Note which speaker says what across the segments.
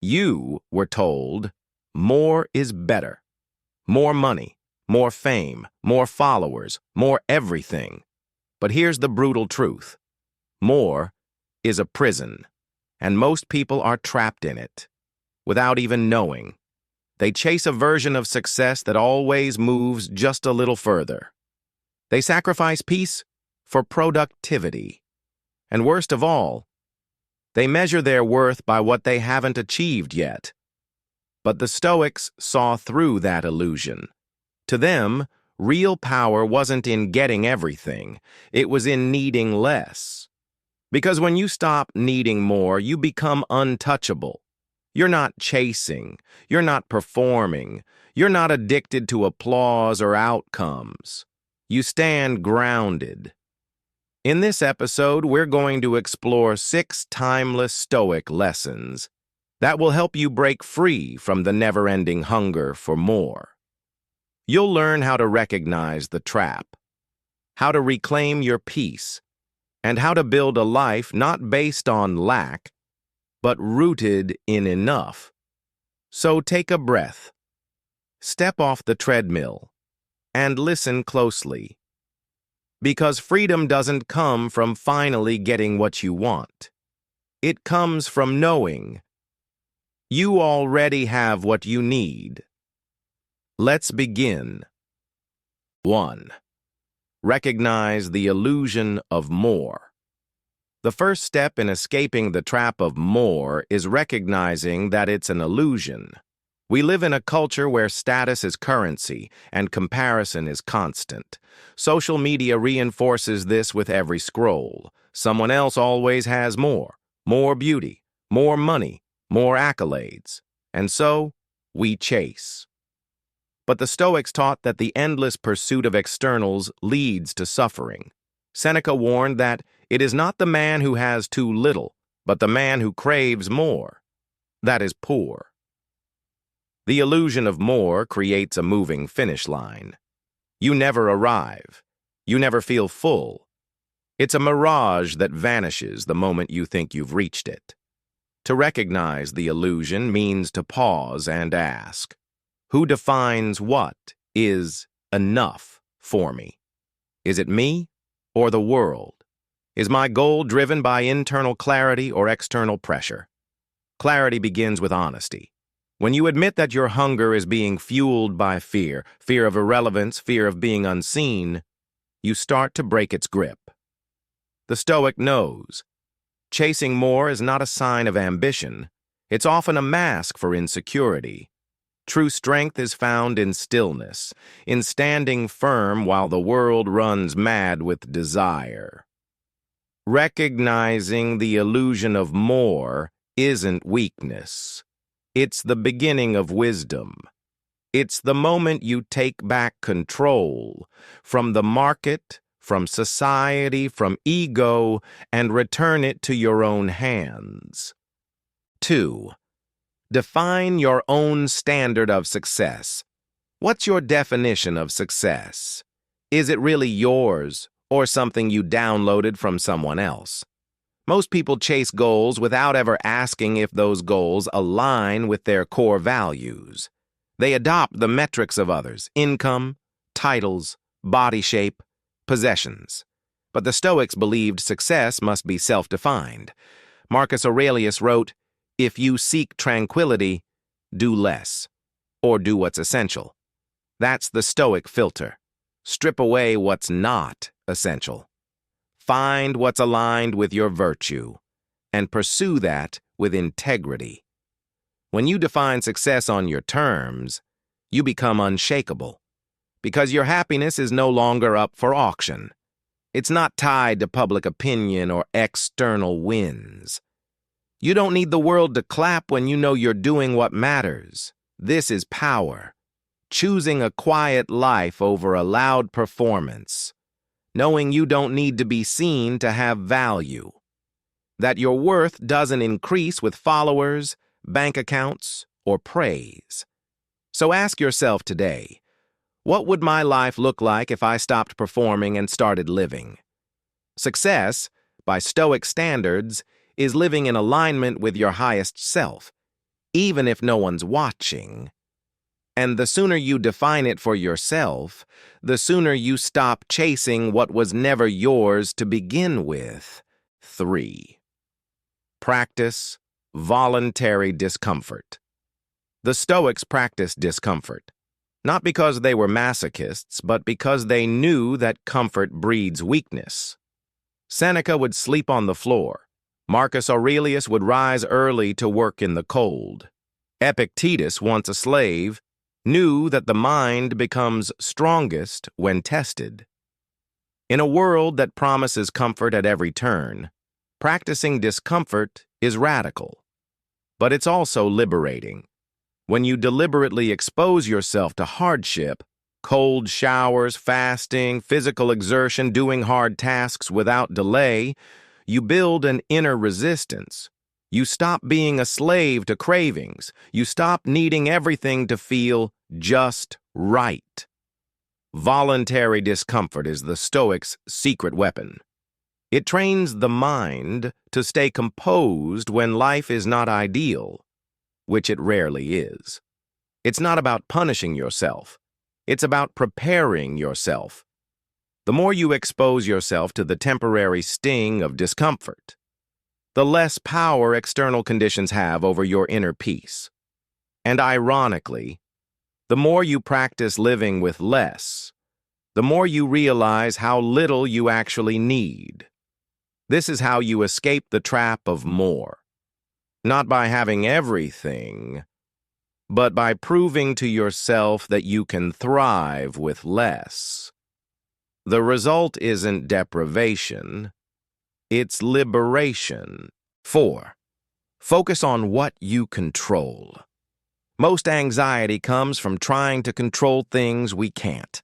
Speaker 1: You were told more is better. More money, more fame, more followers, more everything. But here's the brutal truth. More is a prison, and most people are trapped in it, without even knowing. They chase a version of success that always moves just a little further. They sacrifice peace for productivity. And worst of all, they measure their worth by what they haven't achieved yet. But the Stoics saw through that illusion. To them, real power wasn't in getting everything, it was in needing less. Because when you stop needing more, you become untouchable. You're not chasing, you're not performing, you're not addicted to applause or outcomes. You stand grounded. In this episode, we're going to explore 6 timeless Stoic lessons that will help you break free from the never-ending hunger for more. You'll learn how to recognize the trap, how to reclaim your peace, and how to build a life not based on lack, but rooted in enough. So take a breath, step off the treadmill, and listen closely. Because freedom doesn't come from finally getting what you want. It comes from knowing you already have what you need. Let's begin. 1. Recognize the illusion of more. The first step in escaping the trap of more is recognizing that it's an illusion. We live in a culture where status is currency and comparison is constant. Social media reinforces this with every scroll. Someone else always has more beauty, more money, more accolades. And so, we chase. But the Stoics taught that the endless pursuit of externals leads to suffering. Seneca warned that it is not the man who has too little, but the man who craves more. That is poor. The illusion of more creates a moving finish line. You never arrive. You never feel full. It's a mirage that vanishes the moment you think you've reached it. To recognize the illusion means to pause and ask, who defines what is enough for me? Is it me or the world? Is my goal driven by internal clarity or external pressure? Clarity begins with honesty. When you admit that your hunger is being fueled by fear of irrelevance, fear of being unseen, you start to break its grip. The Stoic knows. Chasing more is not a sign of ambition. It's often a mask for insecurity. True strength is found in stillness, in standing firm while the world runs mad with desire. Recognizing the illusion of more isn't weakness. It's the beginning of wisdom. It's the moment you take back control from the market, from society, from ego, and return it to your own hands. 2. Define your own standard of success. What's your definition of success? Is it really yours or something you downloaded from someone else? Most people chase goals without ever asking if those goals align with their core values. They adopt the metrics of others: income, titles, body shape, possessions. But the Stoics believed success must be self-defined. Marcus Aurelius wrote, "If you seek tranquility, do less, or do what's essential." That's the Stoic filter. Strip away what's not essential. Find what's aligned with your virtue, and pursue that with integrity. When you define success on your terms, you become unshakable, because your happiness is no longer up for auction. It's not tied to public opinion or external wins. You don't need the world to clap when you know you're doing what matters. This is power. Choosing a quiet life over a loud performance. Knowing you don't need to be seen to have value. That your worth doesn't increase with followers, bank accounts, or praise. So ask yourself today, what would my life look like if I stopped performing and started living? Success, by Stoic standards, is living in alignment with your highest self. even if no one's watching. And the sooner you define it for yourself, the sooner you stop chasing what was never yours to begin with. 3. Practice voluntary discomfort. The Stoics practiced discomfort, not because they were masochists, but because they knew that comfort breeds weakness. Seneca would sleep on the floor. Marcus Aurelius would rise early to work in the cold. Epictetus, once a slave, knew that the mind becomes strongest when tested. In a world that promises comfort at every turn, practicing discomfort is radical. But it's also liberating. When you deliberately expose yourself to hardship, cold showers, fasting, physical exertion, doing hard tasks without delay, you build an inner resistance. You stop being a slave to cravings. You stop needing everything to feel just right. Voluntary discomfort is the Stoics' secret weapon. It trains the mind to stay composed when life is not ideal, which it rarely is. It's not about punishing yourself. It's about preparing yourself. The more you expose yourself to the temporary sting of discomfort, the less power external conditions have over your inner peace. And ironically, the more you practice living with less, the more you realize how little you actually need. This is how you escape the trap of more. Not by having everything, but by proving to yourself that you can thrive with less. The result isn't deprivation, it's liberation. 4. Focus on what you control. Most anxiety comes from trying to control things we can't.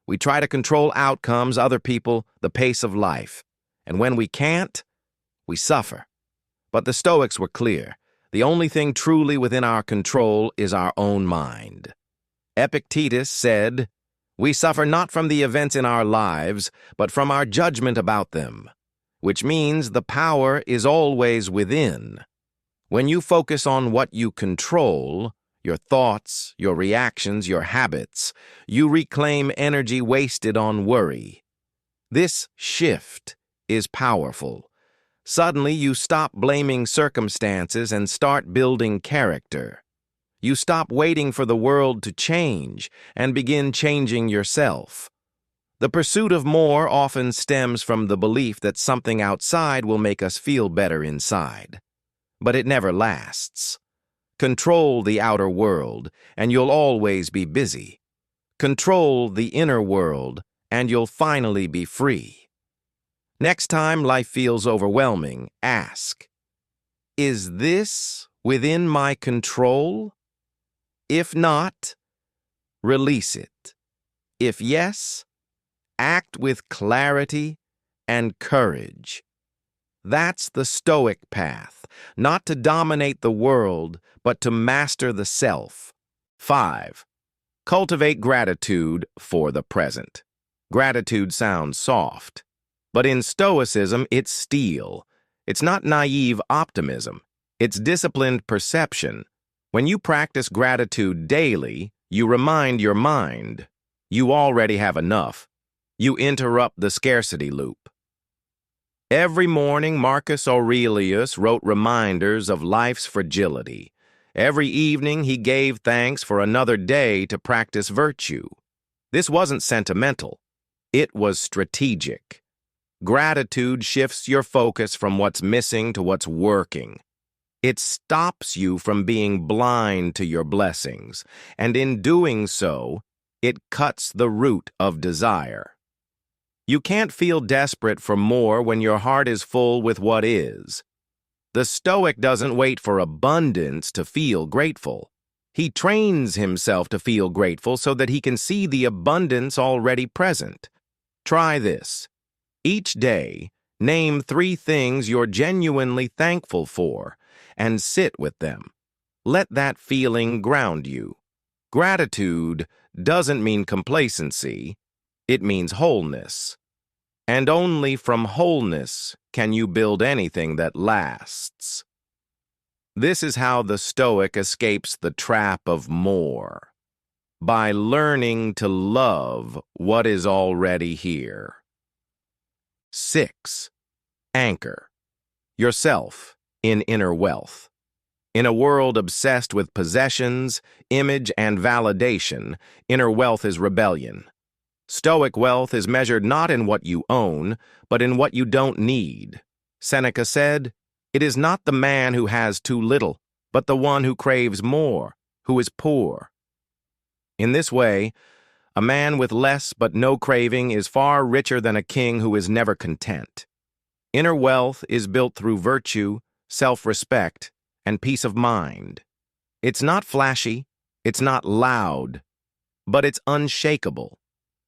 Speaker 1: We try to control outcomes, other people, the pace of life. And when we can't, we suffer. But the Stoics were clear. The only thing truly within our control is our own mind. Epictetus said, "We suffer not from the events in our lives, but from our judgment about them," which means the power is always within. When you focus on what you control, your thoughts, your reactions, your habits, you reclaim energy wasted on worry. This shift is powerful. Suddenly, you stop blaming circumstances and start building character. You stop waiting for the world to change and begin changing yourself. The pursuit of more often stems from the belief that something outside will make us feel better inside. But it never lasts. Control the outer world, and you'll always be busy. Control the inner world, and you'll finally be free. Next time life feels overwhelming, ask, is this within my control? If not, release it. If yes, act with clarity and courage. That's the Stoic path, not to dominate the world, but to master the self. 5. Cultivate gratitude for the present. Gratitude sounds soft, but in Stoicism, it's steel. It's not naive optimism. It's disciplined perception. When you practice gratitude daily, you remind your mind, you already have enough. You interrupt the scarcity loop. Every morning, Marcus Aurelius wrote reminders of life's fragility. Every evening, he gave thanks for another day to practice virtue. This wasn't sentimental. It was strategic. Gratitude shifts your focus from what's missing to what's working. It stops you from being blind to your blessings, and in doing so, it cuts the root of desire. You can't feel desperate for more when your heart is full with what is. The Stoic doesn't wait for abundance to feel grateful. He trains himself to feel grateful so that he can see the abundance already present. Try this. Each day, name 3 things you're genuinely thankful for, and sit with them. Let that feeling ground you. Gratitude doesn't mean complacency, it means wholeness. And only from wholeness can you build anything that lasts. This is how the Stoic escapes the trap of more, by learning to love what is already here. 6. Anchor yourself in inner wealth. In a world obsessed with possessions, image, and validation, inner wealth is rebellion. Stoic wealth is measured not in what you own, but in what you don't need. Seneca said, "It is not the man who has too little, but the one who craves more, who is poor." In this way, a man with less but no craving is far richer than a king who is never content. Inner wealth is built through virtue, self-respect, and peace of mind. It's not flashy, it's not loud, but it's unshakable.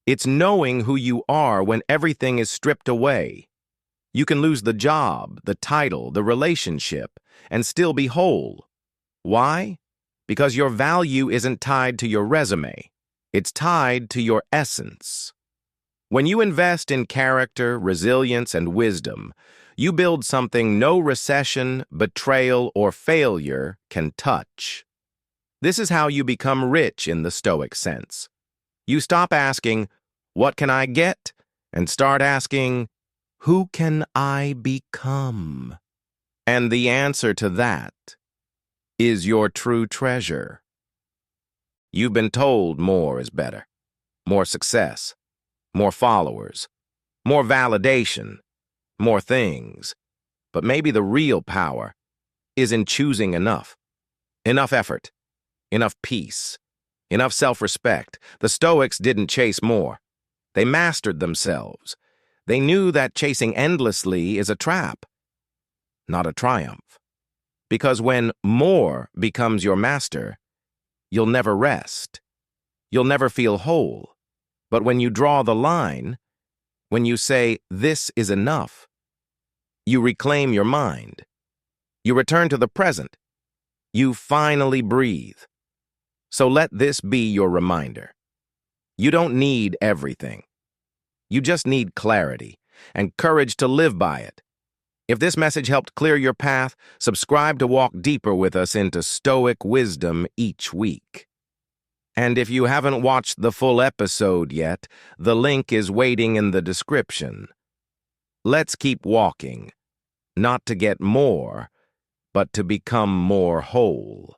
Speaker 1: It's knowing who you are when everything is stripped away. You can lose the job, the title, the relationship, and still be whole. Why? Because your value isn't tied to your resume. It's tied to your essence. When you invest in character, resilience, and wisdom, you build something no recession, betrayal, or failure can touch. This is how you become rich in the Stoic sense. You stop asking, "What can I get?" and start asking, "Who can I become?" And the answer to that is your true treasure. You've been told more is better. More success, more followers, more validation, more things. But maybe the real power is in choosing enough. Enough effort, enough peace, enough self-respect. The Stoics didn't chase more. They mastered themselves. They knew that chasing endlessly is a trap, not a triumph. Because when more becomes your master, you'll never rest. You'll never feel whole. But when you draw the line, when you say, "This is enough," you reclaim your mind. You return to the present. You finally breathe. So let this be your reminder. You don't need everything. You just need clarity and courage to live by it. If this message helped clear your path, subscribe to walk deeper with us into Stoic wisdom each week. And if you haven't watched the full episode yet, the link is waiting in the description. Let's keep walking, not to get more, but to become more whole.